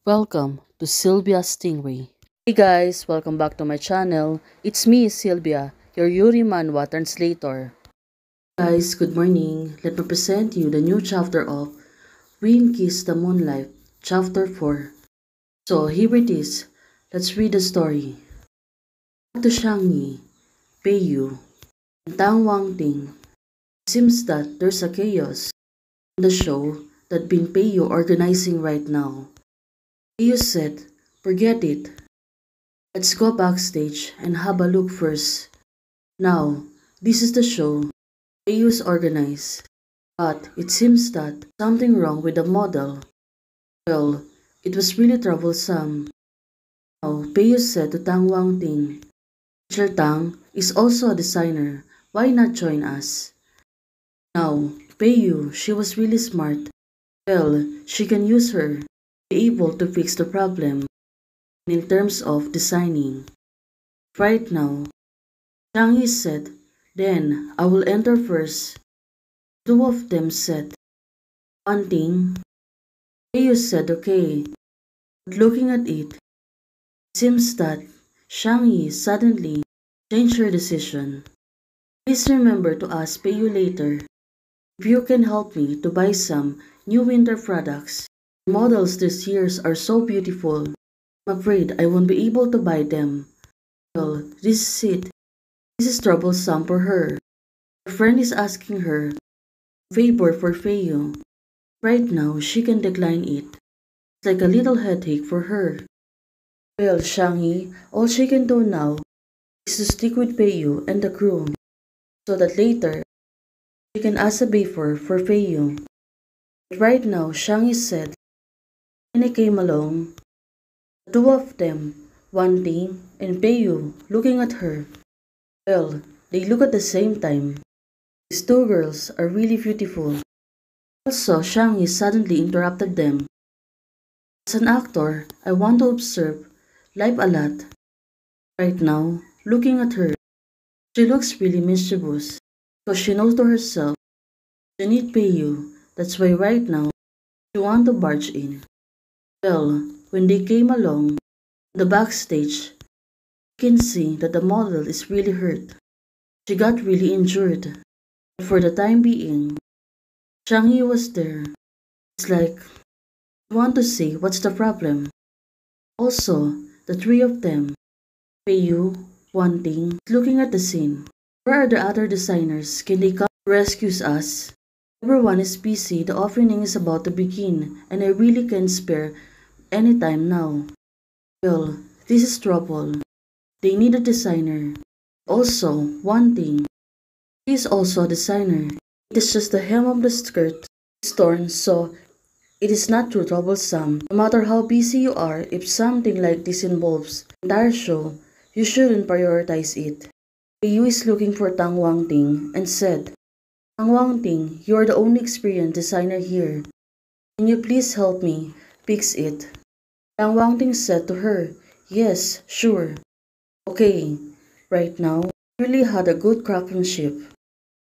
Welcome to Sylvia Stingray. Hey guys, welcome back to my channel. It's me, Sylvia, your Yuri Manhwa translator. Guys, good morning. Let me present you the new chapter of Wind Kiss the Moonlight, chapter 4. So here it is. Let's read the story. Back to Shangyi, Peiyu, and Tang Wangting. It seems that there's a chaos in the show that been Peiyu organizing right now. Peiyu said, forget it. Let's go backstage and have a look first. Now, this is the show Peiyu's organized, but it seems that something wrong with the model. Well, it was really troublesome. Now, Peiyu said to Tang Wangting, Teacher Tang is also a designer. Why not join us? Now, Peiyu, she was really smart. Well, she can use her to be able to fix the problem in terms of designing. Right now, Zhang Yi said, then I will enter first. Two of them said, one thing. Peiyu said okay, but looking at it, seems that Shang Yi suddenly changed her decision. Please remember to ask Peiyu later if you can help me to buy some new winter products. The models this year are so beautiful. I'm afraid I won't be able to buy them. Well, this is it. This is troublesome for her. Her friend is asking her a favor for Peiyu. Right now, she can decline it. It's like a little headache for her. Well, Shangyi, all she can do now is to stick with Peiyu and the crew, so that later she can ask a favor for Peiyu. But right now, Shangyi said, when I came along, the two of them, Wan Ting and Peiyu, looking at her. Well, they look at the same time. These two girls are really beautiful. Also, Shangyi suddenly interrupted them. As an actor, I want to observe life a lot. Right now, looking at her, she looks really mischievous because she knows to herself she need Peiyu. That's why right now she want to barge in. Well, when they came along the backstage, you can see that the model is really hurt. She got really injured. But for the time being, Shangyi was there. It's like you want to see what's the problem. Also, the three of them, Peiyu, Wan Ting, looking at the scene. Where are the other designers? Can they come rescue us? Everyone is busy. The opening is about to begin, and I really can't spare any time now. Well, this is trouble. They need a designer. Also, one thing. He is also a designer. It is just the hem of the skirt is torn, so it is not too troublesome. No matter how busy you are, if something like this involves the entire show, you shouldn't prioritize it. Yu is looking for Tang Wangting and said, Tang Wangting, you are the only experienced designer here. Can you please help me fix it? Tang Wangting said to her, yes, sure. Okay, right now, we really had a good craftsmanship.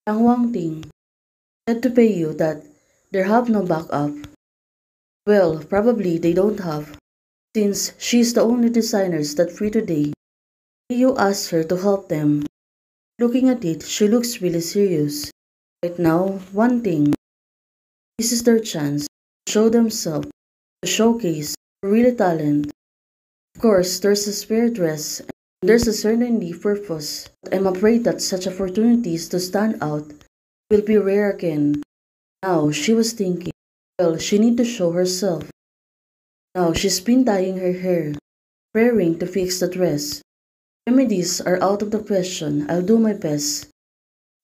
Tang Wangting said to Peiyu that they have no backup. Well, probably they don't have, since she's the only designers that free today. Peiyu asked her to help them. Looking at it, she looks really serious. Right now, one thing. This is their chance to show themselves, to showcase real talent. Of course, there's a spare dress and there's a certainly purpose. But I'm afraid that such opportunities to stand out will be rare again. Now, she was thinking, well, she need to show herself. Now, she's been dyeing her hair, preparing to fix the dress. Remedies are out of the question. I'll do my best.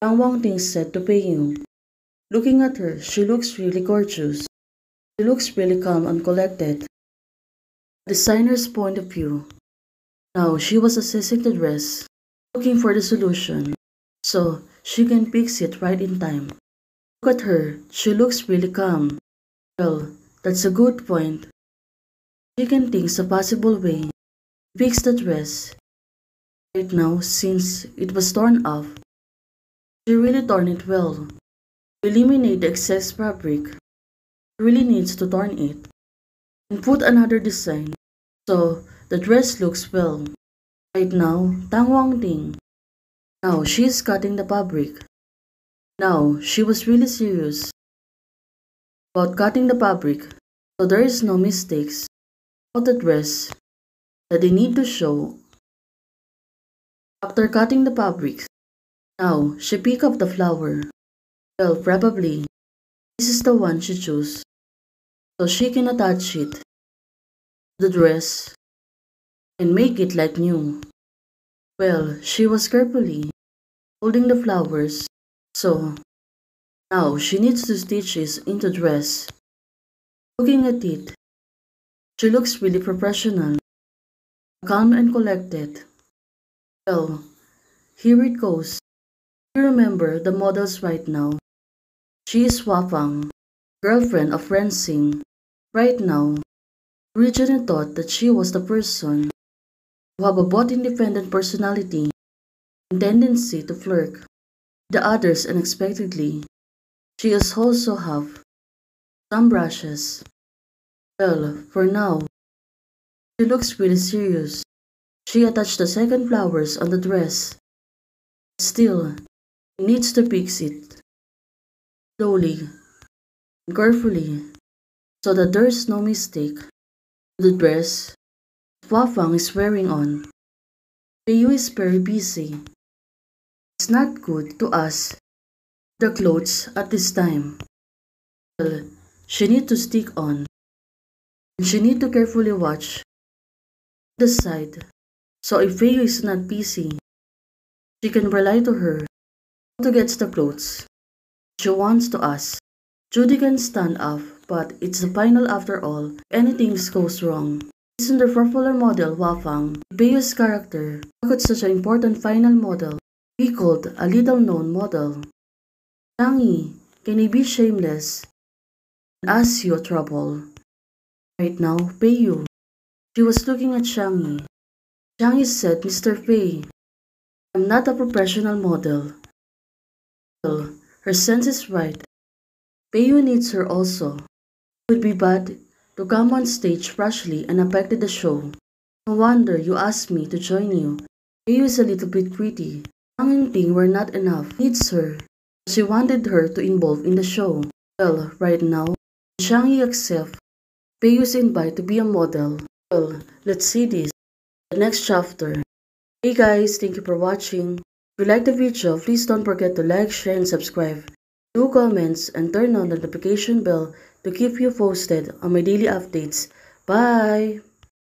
Tang Wangting said to Peiyu. Looking at her, she looks really gorgeous. She looks really calm and collected. Designer's point of view. Now she was assessing the dress, looking for the solution, so she can fix it right in time. Look at her, she looks really calm. Well, that's a good point. She can think a possible way to fix the dress. Right now, since it was torn off, she really torn it well. To eliminate the excess fabric, she really needs to torn it. and put another design so the dress looks well. Right now, Tang Wang Ting. Now she is cutting the fabric. Now she was really serious about cutting the fabric, so there is no mistakes about the dress that they need to show after cutting the fabric. Now she pick up the flower. Well, probably this is the one she chose, so she can attach it to the dress and make it like new. Well, she was carefully holding the flowers, so now she needs to stitch it into dress. Looking at it, she looks really professional, calm and collected. Well, here it goes. You remember the models right now. She is Wafang, girlfriend of Ren Sing. Right now, originally thought that she was the person who have a both independent personality and tendency to flirt with the others unexpectedly. She is also have some brushes. Well, for now, she looks really serious. She attached the second flowers on the dress. Still, she needs to fix it slowly and carefully so that there is no mistake. The dress Wafang is wearing on. Peiyu is very busy. It's not good to us the clothes at this time. Well, she need to stick on. And she need to carefully watch the side. So if Peiyu is not busy, she can rely to her to get the clothes she wants to us. Judy can stand up, but it's the final after all. Anything goes wrong. Isn't the popular model Wafang, Peiyu's character, got such an important final model? He called a little known model. Changi, can he be shameless and ask you trouble? Right now, Peiyu. She was looking at Changi. Changi said, Mr. Fei, I'm not a professional model. Well, her sense is right. Peiyu needs her also. It would be bad to come on stage rashly and affected the show. No wonder you asked me to join you. Peiyu is a little bit pretty. Tang and Ting were not enough. Needs her. She wanted her to involve in the show. Well, right now, Changi accepts Peiyu's invite to be a model. Well, let's see this. The next chapter. Hey guys, thank you for watching. If you like the video, please don't forget to like, share, and subscribe. Do comments and turn on the notification bell to keep you posted on my daily updates. Bye!